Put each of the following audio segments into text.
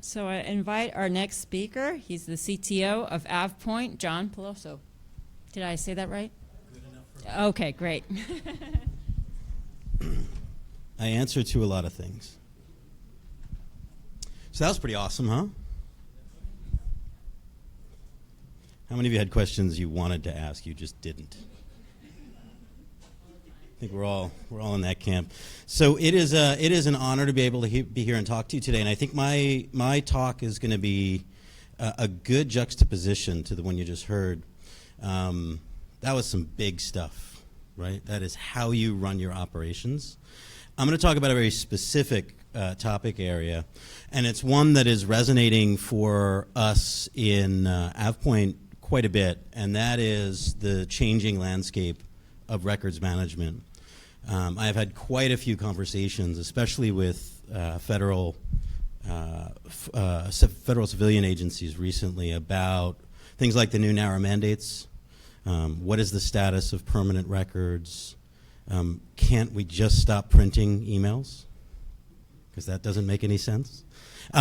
So I invite our next speaker. He's the CTO of AvePoint, John Peluso. Did I say that right? Good enough. Okay, great. I answer to a lot of things. So that was pretty awesome, huh? How many of you had questions you wanted to ask, you just didn't? I think we're all in that camp. So it is an honor to be able to be here and talk to you today. And I think my talk is going to be a good juxtaposition to the one you just heard. That was some big stuff, right? That is how you run your operations. I'm going to talk about a very specific topic area, and it's one that is resonating for us in AvePoint quite a bit, and that is the changing landscape of records management. I have had quite a few conversations, especially with federal civilian agencies recently, about things like the new NARA mandates. What is the status of permanent records? Can't we just stop printing emails? Because that doesn't make any sense.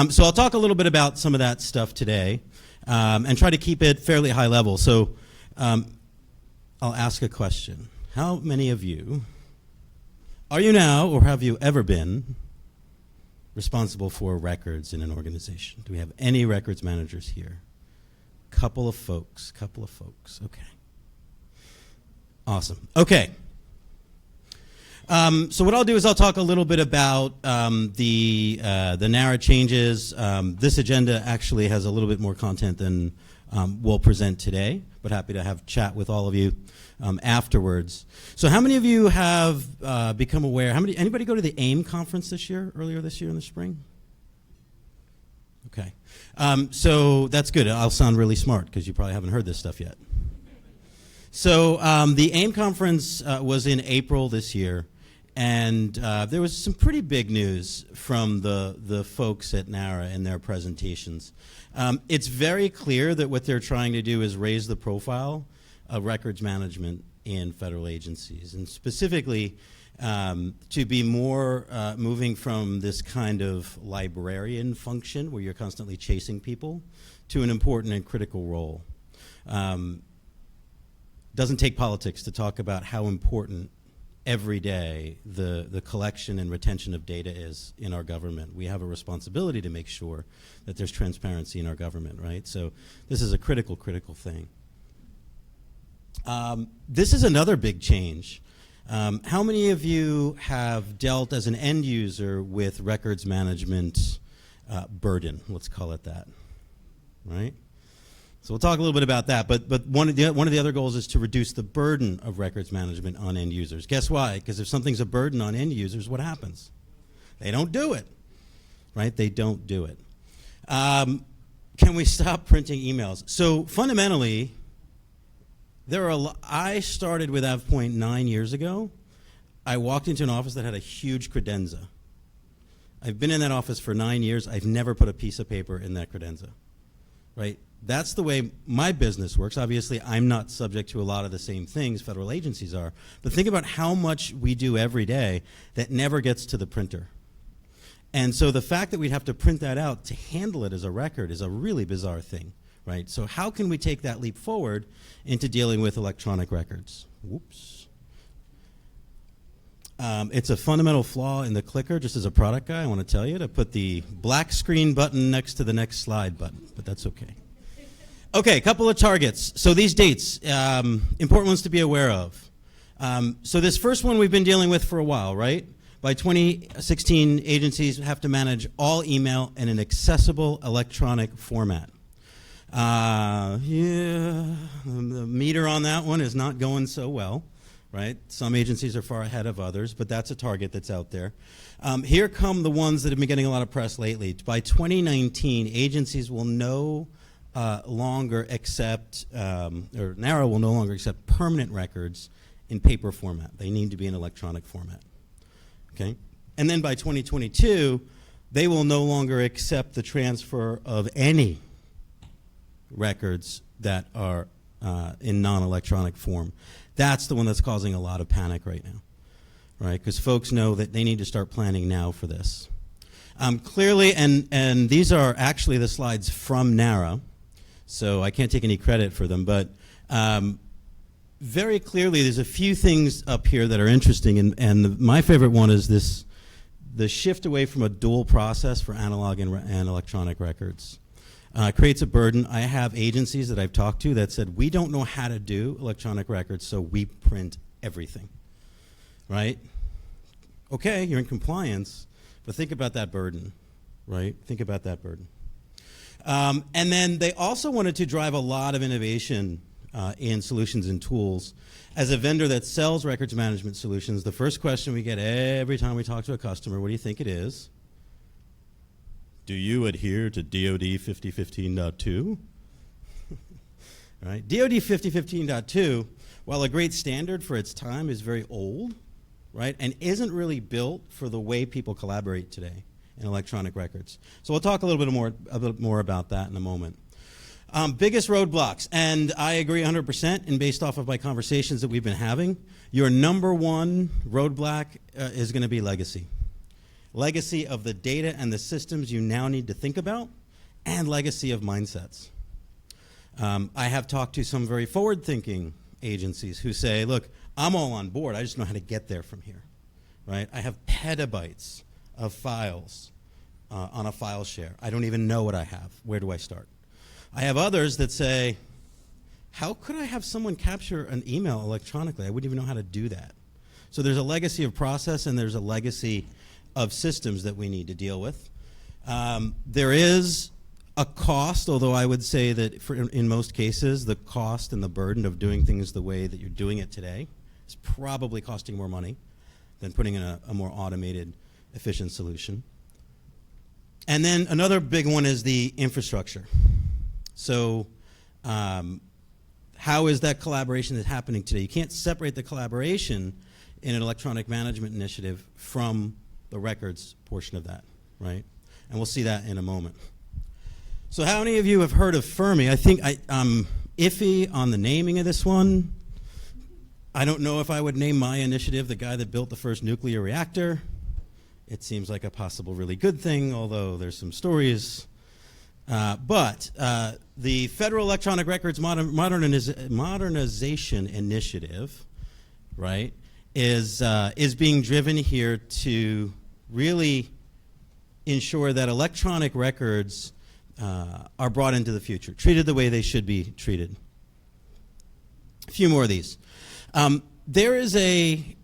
So I'll talk a little bit about some of that stuff today, and try to keep it fairly high level. So I'll ask a question. How many of you are you now, or have you ever been, responsible for records in an organization? Do we have any records managers here? Couple of folks. Okay. Awesome. Okay. So what I'll do is I'll talk a little bit about the NARA changes. This agenda actually has a little bit more content than we'll present today, but happy to have chat with all of you afterwards. So how many of you have become aware? Anybody go to the AIM conference earlier this year in the spring? Okay. So that's good. I'll sound really smart because you probably haven't heard this stuff yet. So the AIM conference was in April this year, and there was some pretty big news from the folks at NARA in their presentations. It's very clear that what they're trying to do is raise the profile of records management in federal agencies, and specifically to be more moving from this kind of librarian function where you're constantly chasing people to an important and critical role. Doesn't take politics to talk about how important every day the collection and retention of data is in our government. We have a responsibility to make sure that there's transparency in our government, right? So this is a critical thing. This is another big change. How many of you have dealt as an end user with records management burden? Let's call it that, right? So we'll talk a little bit about that, but one of the other goals is to reduce the burden of records management on end users. Guess why? Because if something's a burden on end users, what happens? They don't do it, right? They don't do it. Can we stop printing emails? So fundamentally, I started with AvePoint 9 years ago. I walked into an office that had a huge credenza. I've been in that office for 9 years. I've never put a piece of paper in that credenza, right? That's the way my business works. Obviously, I'm not subject to a lot of the same things federal agencies are. But think about how much we do every day that never gets to the printer. And so the fact that we'd have to print that out to handle it as a record is a really bizarre thing, right? So how can we take that leap forward into dealing with electronic records? Whoops. It's a fundamental flaw in the clicker. Just as a product guy, I want to tell you to put the black screen button next to the next slide button, but that's okay. Okay, a couple of targets. So these dates, important ones to be aware of. So this first one we've been dealing with for a while, right? By 2016, agencies have to manage all email in an accessible electronic format. The meter on that one is not going so well, right? Some agencies are far ahead of others, but that's a target that's out there. Here come the ones that have been getting a lot of press lately. By 2019, agencies will no longer accept, or NARA will no longer accept permanent records in paper format. They need to be in electronic format, okay? And then by 2022, they will no longer accept the transfer of any records that are in non-electronic form. That's the one that's causing a lot of panic right now, right? Because folks know that they need to start planning now for this. Clearly, and these are actually the slides from NARA, so I can't take any credit for them, but very clearly there's a few things up here that are interesting, and my favorite one is this, the shift away from a dual process for analog and electronic records. Creates a burden. I have agencies that I've talked to that said, we don't know how to do electronic records, so we print everything, right? Okay, you're in compliance, but think about that burden, right? Think about that burden. And then they also wanted to drive a lot of innovation in solutions and tools. As a vendor that sells records management solutions, the first question we get every time we talk to a customer, what do you think it is? Do you adhere to DoD 5015.2? Right? DoD 5015.2, while a great standard for its time, is very old, right? And isn't really built for the way people collaborate today in electronic records. So we'll talk a little bit more about that in a moment. Biggest roadblocks, and I agree 100%, and based off of my conversations that we've been having, your number one roadblock is going to be legacy. Legacy of the data and the systems you now need to think about, and legacy of mindsets. I have talked to some very forward-thinking agencies who say, look, I'm all on board, I just know how to get there from here, right? I have petabytes of files on a file share. I don't even know what I have. Where do I start? I have others that say, how could I have someone capture an email electronically? I wouldn't even know how to do that. So there's a legacy of process and there's a legacy of systems that we need to deal with. There is a cost, although I would say that in most cases, the cost and the burden of doing things the way that you're doing it today is probably costing more money than putting in a more automated, efficient solution. And then another big one is the infrastructure. So how is that collaboration that's happening today? You can't separate the collaboration in an electronic management initiative from the records portion of that, right? And we'll see that in a moment. So how many of you have heard of Fermi? I think I'm iffy on the naming of this one. I don't know if I would name my initiative the guy that built the first nuclear reactor. It seems like a possible really good thing, although there's some stories. But the Federal Electronic Records Modernization Initiative, right, is being driven here to really ensure that electronic records are brought into the future, treated the way they should be treated. A few more of these. There's a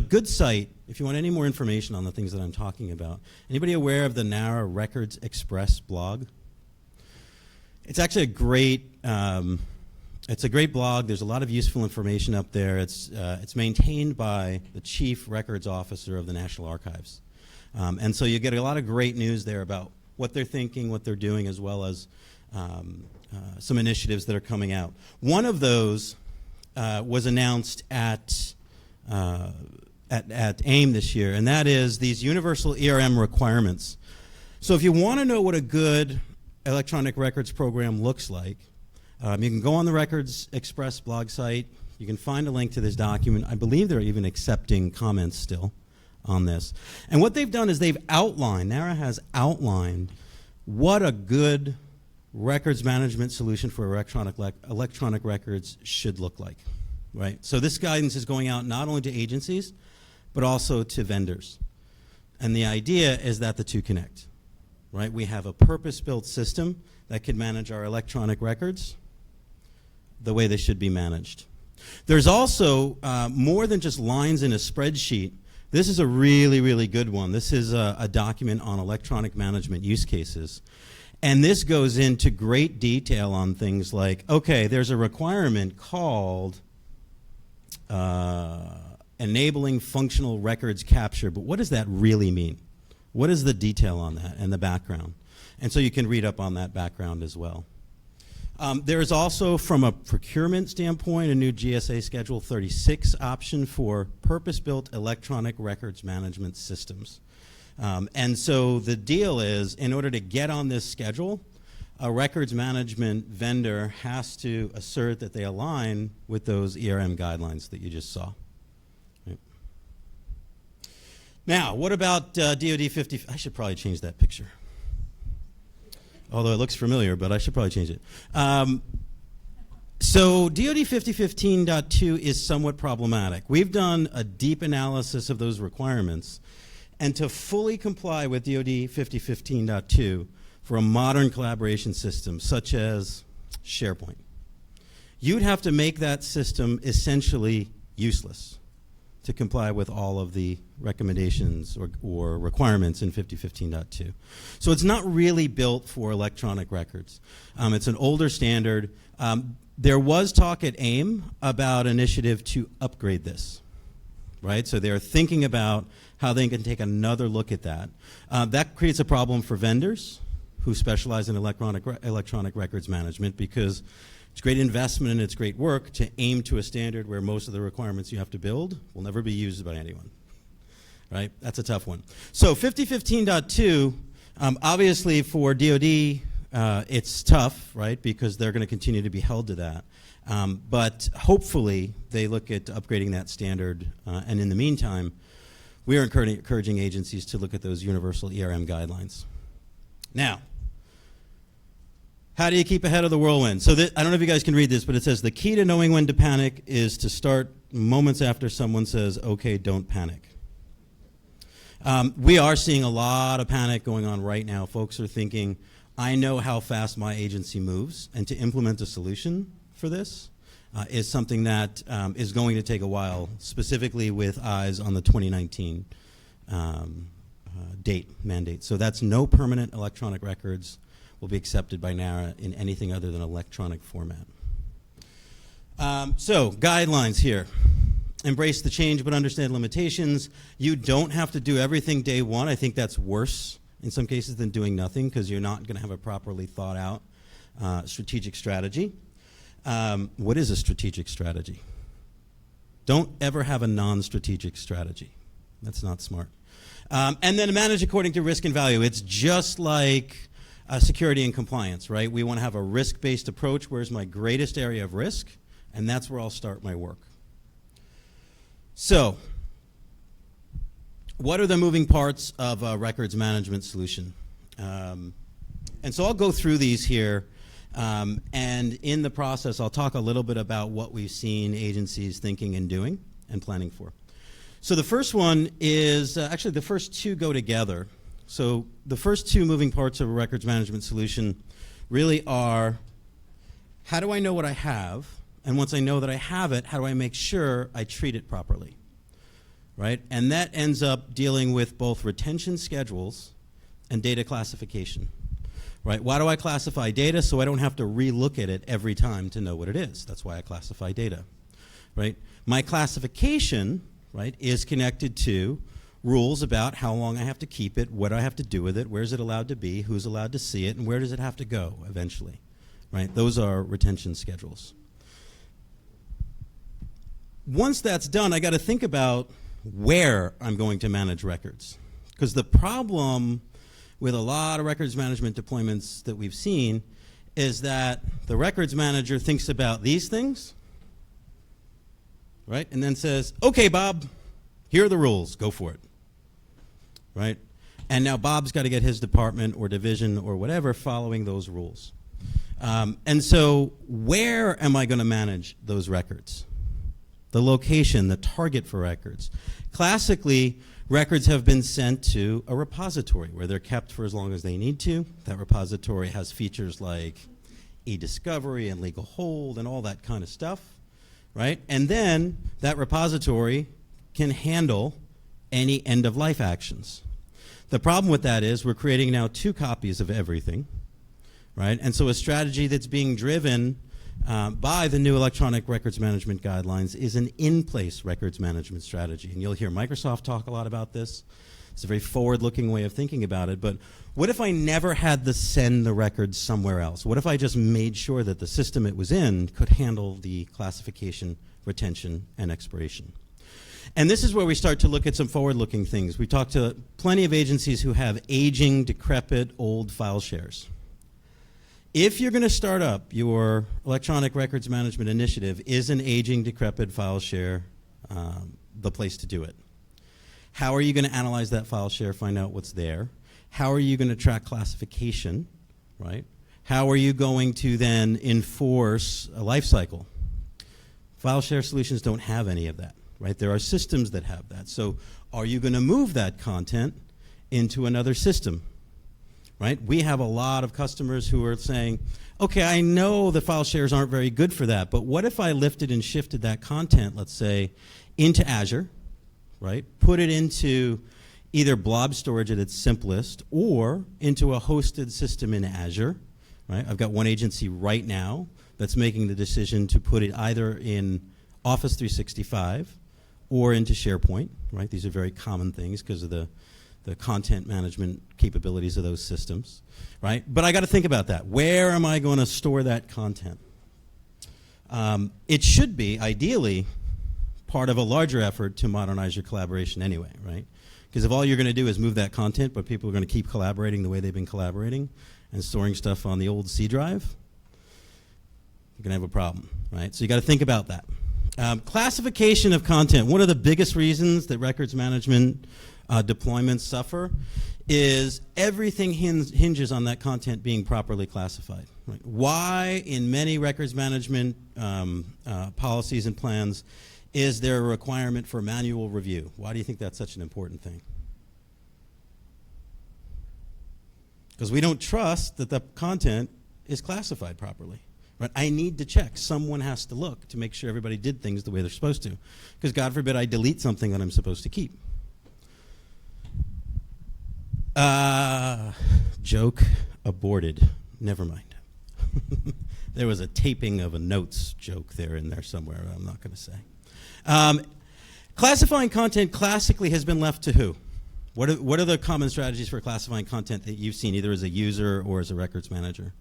good site if you want any more information on the things that I'm talking about. Anybody aware of the NARA Records Express blog? It's actually a great blog. There's a lot of useful information up there. It's maintained by the Chief Records Officer of the National Archives. And so you get a lot of great news there about what they're thinking, what they're doing, as well as some initiatives that are coming out. One of those was announced at AIM this year, and that is these universal ERM requirements. So if you want to know what a good electronic records program looks like, you can go on the Records Express blog site. You can find a link to this document. I believe they're even accepting comments still on this. And what they've done is NARA has outlined what a good records management solution for electronic records should look like, right? So this guidance is going out not only to agencies, but also to vendors. And the idea is that the two connect, right? We have a purpose-built system that can manage our electronic records the way they should be managed. There's also more than just lines in a spreadsheet. This is a really, really good one. This is a document on electronic management use cases. And this goes into great detail on things like, okay, there's a requirement called enabling functional records capture, but what does that really mean? What is the detail on that and the background? And so you can read up on that background as well. There is also, from a procurement standpoint, a new GSA Schedule 36 option for purpose-built electronic records management systems. And so the deal is, in order to get on this schedule, a records management vendor has to assert that they align with those ERM guidelines that you just saw. Right. Now, what about DoD 50? I should probably change that picture. Although it looks familiar, but I should probably change it. So DoD 5015.2 is somewhat problematic. We've done a deep analysis of those requirements, and to fully comply with DoD 5015.2 for a modern collaboration system such as SharePoint, you'd have to make that system essentially useless to comply with all of the recommendations or requirements in 5015.2. So it's not really built for electronic records. It's an older standard. There was talk at AIM about an initiative to upgrade this, right? So they're thinking about how they can take another look at that. That creates a problem for vendors who specialize in electronic records management, because it's great investment and it's great work to aim to a standard where most of the requirements you have to build will never be used by anyone, right? That's a tough one. So 5015.2, obviously for DoD, it's tough, right, because they're going to continue to be held to that. But hopefully they look at upgrading that standard, and in the meantime, we are encouraging agencies to look at those universal ERM guidelines. Now, how do you keep ahead of the whirlwind? So I don't know if you guys can read this, but it says the key to knowing when to panic is to start moments after someone says, okay, don't panic. We are seeing a lot of panic going on right now. Folks are thinking, I know how fast my agency moves, and to implement a solution for this is something that is going to take a while, specifically with eyes on the 2019 mandate. So that's no permanent electronic records will be accepted by NARA in anything other than electronic format. So guidelines here. Embrace the change but understand limitations. You don't have to do everything day one. I think that's worse in some cases than doing nothing, because you're not going to have a properly thought out strategic strategy. What is a strategic strategy? Don't ever have a non-strategic strategy. That's not smart. And then manage according to risk and value. It's just like security and compliance, right? We want to have a risk-based approach. Where's my greatest area of risk? And that's where I'll start my work. So, what are the moving parts of a records management solution? And so I'll go through these here, and in the process I'll talk a little bit about what we've seen agencies thinking and doing and planning for. So the first one is, actually the first two go together. So the first two moving parts of a records management solution really are, how do I know what I have? And once I know that I have it, how do I make sure I treat it properly? Right? And that ends up dealing with both retention schedules and data classification. Right? Why do I classify data? So I don't have to re-look at it every time to know what it is. That's why I classify data. Right? My classification, right, is connected to rules about how long I have to keep it, what I have to do with it, where is it allowed to be, who's allowed to see it, and where does it have to go eventually. Right? Those are retention schedules. Once that's done, I got to think about where I'm going to manage records. Because the problem with a lot of records management deployments that we've seen is that the records manager thinks about these things, right, and then says, okay, Bob, here are the rules, go for it, right? And now Bob's got to get his department or division or whatever following those rules. And so where am I going to manage those records? The location, the target for records. Classically, records have been sent to a repository where they're kept for as long as they need to. That repository has features like e-discovery and legal hold and all that kind of stuff, right? And then that repository can handle any end-of-life actions. The problem with that is we're creating now 2 copies of everything, right? And so a strategy that's being driven by the new electronic records management guidelines is an in-place records management strategy. And you'll hear Microsoft talk a lot about this. It's a very forward-looking way of thinking about it. But what if I never had to send the records somewhere else? What if I just made sure that the system it was in could handle the classification, retention, and expiration? And this is where we start to look at some forward-looking things. We talked to plenty of agencies who have aging, decrepit, old file shares. If you're going to start up your electronic records management initiative, is an aging, decrepit file share the place to do it? How are you going to analyze that file share, find out what's there? How are you going to track classification, right? How are you going to then enforce a life cycle? File share solutions don't have any of that, right? There are systems that have that. So are you going to move that content into another system, right? We have a lot of customers who are saying, okay, I know the file shares aren't very good for that, but what if I lifted and shifted that content, let's say, into Azure, right? Put it into either blob storage at its simplest or into a hosted system in Azure, right? I've got one agency right now that's making the decision to put it either in Office 365 or into SharePoint, right? These are very common things because of the content management capabilities of those systems, right? But I got to think about that. Where am I going to store that content? It should be, ideally, part of a larger effort to modernize your collaboration anyway, right? Because if all you're going to do is move that content, but people are going to keep collaborating the way they've been collaborating and storing stuff on the old C drive, you're going to have a problem, right? So you got to think about that. Classification of content. One of the biggest reasons that records management deployments suffer is everything hinges on that content being properly classified. Right? Why, in many records management policies and plans, is there a requirement for manual review? Why do you think that's such an important thing? Because we don't trust that the content is classified properly. Right? I need to check. Someone has to look to make sure everybody did things the way they're supposed to. Because God forbid I delete something that I'm supposed to keep. Joke aborted. Never mind. There was a taping of a notes joke there in there somewhere. I'm not going to say. Classifying content classically has been left to who? What are the common strategies for classifying content that you've seen, either as a user or as a records manager?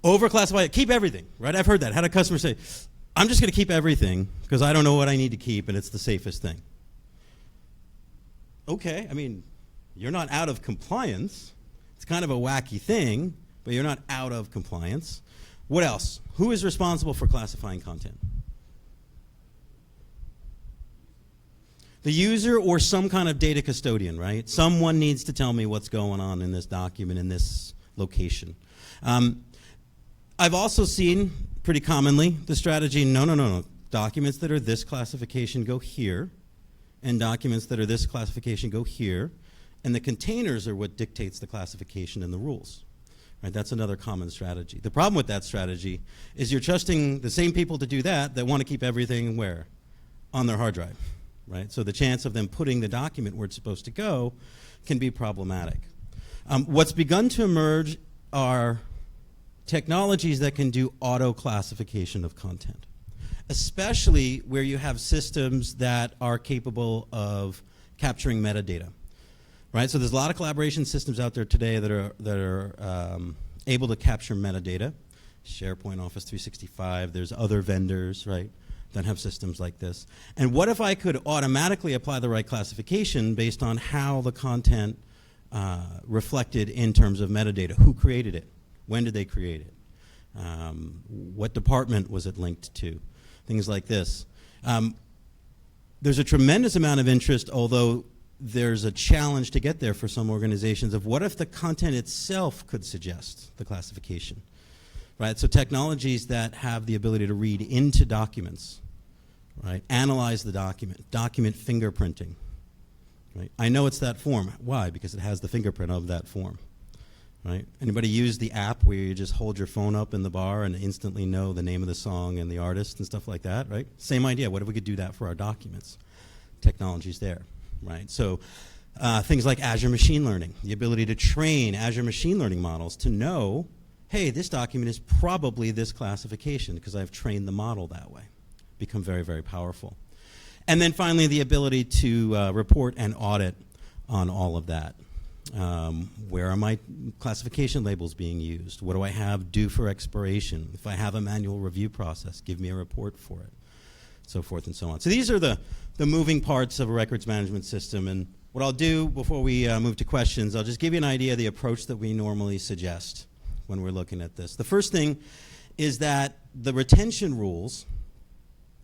Overclassify it. Keep everything, right? I've heard that. Had a customer say, I'm just going to keep everything because I don't know what I need to keep and it's the safest thing. Okay, I mean, you're not out of compliance. It's kind of a wacky thing, but you're not out of compliance. What else? Who is responsible for classifying content? The user or some kind of data custodian, right? Someone needs to tell me what's going on in this document, in this location. I've also seen, pretty commonly, the strategy, no. Documents that are this classification go here, and documents that are this classification go here, and the containers are what dictates the classification and the rules. Right? That's another common strategy. The problem with that strategy is you're trusting the same people to do that want to keep everything where? On their hard drive. Right? So the chance of them putting the document where it's supposed to go can be problematic. What's begun to emerge are technologies that can do auto-classification of content, especially where you have systems that are capable of capturing metadata. Right? So there's a lot of collaboration systems out there today that are able to capture metadata. SharePoint, Office 365, there's other vendors, right, that have systems like this. And what if I could automatically apply the right classification based on how the content reflected in terms of metadata? Who created it? When did they create it? What department was it linked to? Things like this. There's a tremendous amount of interest, although there's a challenge to get there for some organizations of what if the content itself could suggest the classification, right? So technologies that have the ability to read into documents, right? Analyze the document fingerprinting, right? I know it's that form. Why? Because it has the fingerprint of that form, right? Anybody use the app where you just hold your phone up in the bar and instantly know the name of the song and the artist and stuff like that, right? Same idea. What if we could do that for our documents? Technology's there. Right, so things like Azure Machine Learning, the ability to train Azure Machine Learning models to know, hey, this document is probably this classification because I've trained the model that way. Become very, very powerful. And then finally, the ability to report and audit on all of that. Where are my classification labels being used? What do I have due for expiration? If I have a manual review process, give me a report for it. So forth and so on. So these are the moving parts of a records management system. And what I'll do before we move to questions, I'll just give you an idea of the approach that we normally suggest when we're looking at this. The first thing is that the retention rules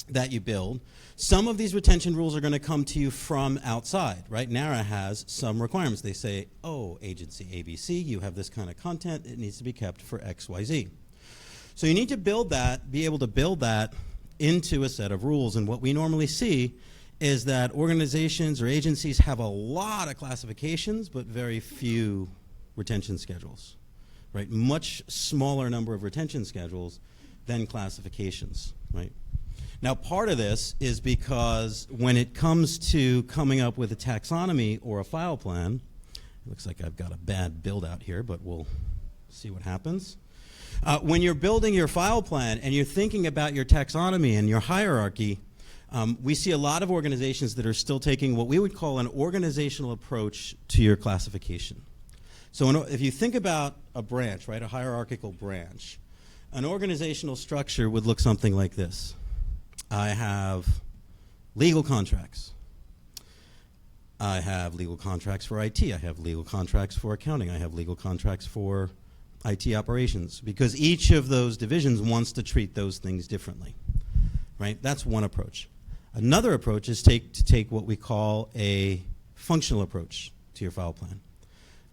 that you build. Some of these retention rules are going to come to you from outside, right? NARA has some requirements. They say, oh, agency ABC, you have this kind of content. It needs to be kept for XYZ. So you need to build that, be able to build that into a set of rules. And what we normally see is that organizations or agencies have a lot of classifications, but very few retention schedules, right? Much smaller number of retention schedules than classifications, right? Now, part of this is because when it comes to coming up with a taxonomy or a file plan, it looks like I've got a bad build out here, but we'll see what happens. When you're building your file plan and you're thinking about your taxonomy and your hierarchy, we see a lot of organizations that are still taking what we would call an organizational approach to your classification. So if you think about a branch, right, a hierarchical branch, an organizational structure would look something like this. I have legal contracts. I have legal contracts for IT. I have legal contracts for accounting. I have legal contracts for IT operations, because each of those divisions wants to treat those things differently, right? That's one approach. Another approach is to take what we call a functional approach to your file plan,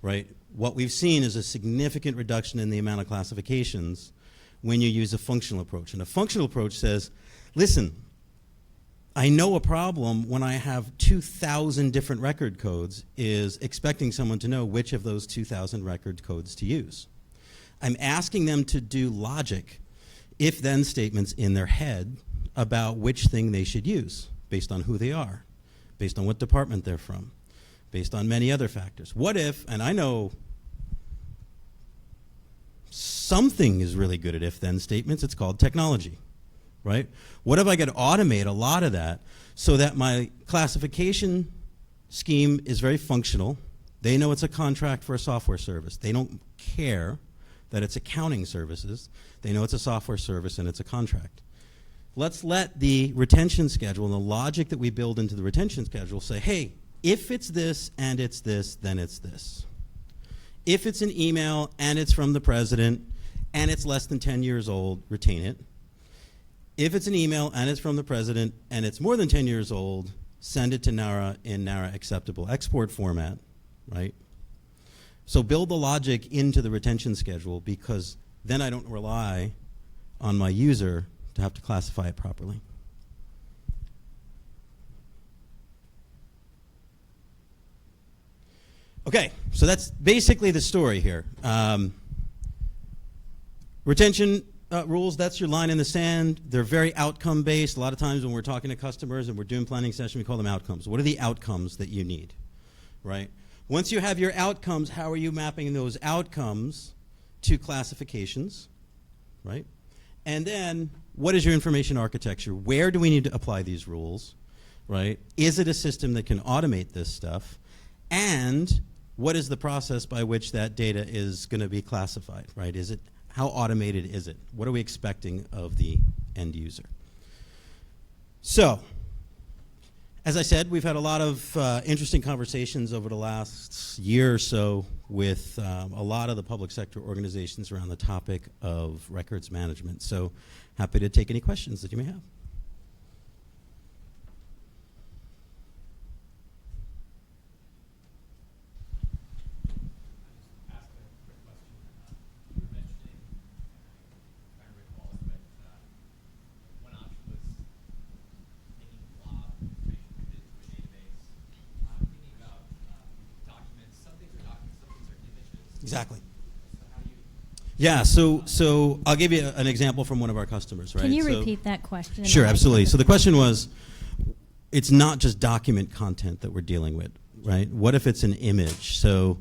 right? What we've seen is a significant reduction in the amount of classifications when you use a functional approach. And a functional approach says, listen, I know a problem when I have 2,000 different record codes is expecting someone to know which of those 2,000 record codes to use. I'm asking them to do logic, if-then statements in their head about which thing they should use based on who they are, based on what department they're from, based on many other factors. What if, and I know something is really good at if-then statements, it's called technology, right? What if I could automate a lot of that so that my classification scheme is very functional? They know it's a contract for a software service. They don't care that it's accounting services. They know it's a software service and it's a contract. Let's let the retention schedule and the logic that we build into the retention schedule say, hey, if it's this and it's this, then it's this. If it's an email and it's from the president and it's less than 10 years old, retain it. If it's an email and it's from the president and it's more than 10 years old, send it to NARA in NARA acceptable export format, right? So build the logic into the retention schedule, because then I don't rely on my user to have to classify it properly. Okay, so that's basically the story here. Retention rules, that's your line in the sand. They're very outcome-based. A lot of times when we're talking to customers and we're doing planning session, we call them outcomes. What are the outcomes that you need, right? Once you have your outcomes, how are you mapping those outcomes to classifications, right? And then, what is your information architecture? Where do we need to apply these rules, right? Is it a system that can automate this stuff? And what is the process by which that data is going to be classified, right? How automated is it? What are we expecting of the end user? So, as I said, we've had a lot of interesting conversations over the last year or so with a lot of the public sector organizations around the topic of records management. So happy to take any questions that you may have. Exactly. Yeah, so I'll give you an example from one of our customers, right? Can you repeat that question? Sure, absolutely. So the question was, it's not just document content that we're dealing with, right? What if it's an image? So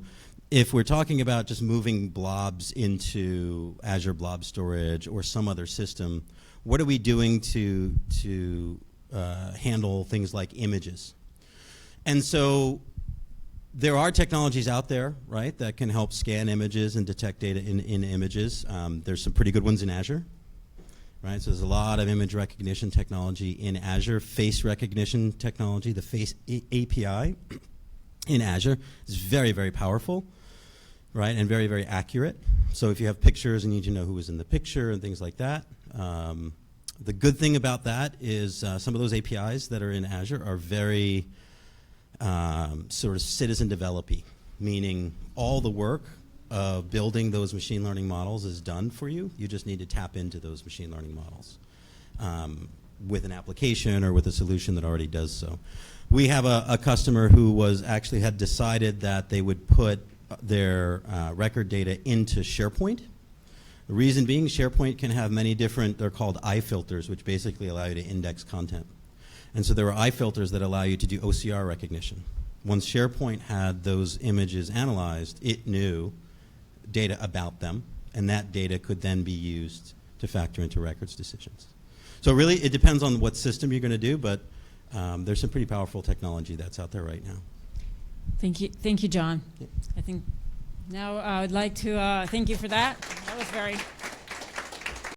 if we're talking about just moving blobs into Azure Blob Storage or some other system, what are we doing to handle things like images? And so there are technologies out there, right, that can help scan images and detect data in images. There's some pretty good ones in Azure, right? So there's a lot of image recognition technology in Azure. Face recognition technology, the Face API in Azure is very, very powerful, right, and very, very accurate. So if you have pictures and you need to know who was in the picture and things like that, The good thing about that is some of those APIs that are in Azure are very sort of citizen developy, meaning all the work of building those machine learning models is done for you. You just need to tap into those machine learning models with an application or with a solution that already does so. We have a customer who had decided that they would put their record data into SharePoint. The reason being, SharePoint can have many different, they're called I filters, which basically allow you to index content. And so there are I filters that allow you to do OCR recognition. Once SharePoint had those images analyzed, it knew data about them, and that data could then be used to factor into records decisions. So really, it depends on what system you're going to do, but there's some pretty powerful technology that's out there right now. Thank you, John. Yeah. I think now I would like to thank you for that. That was very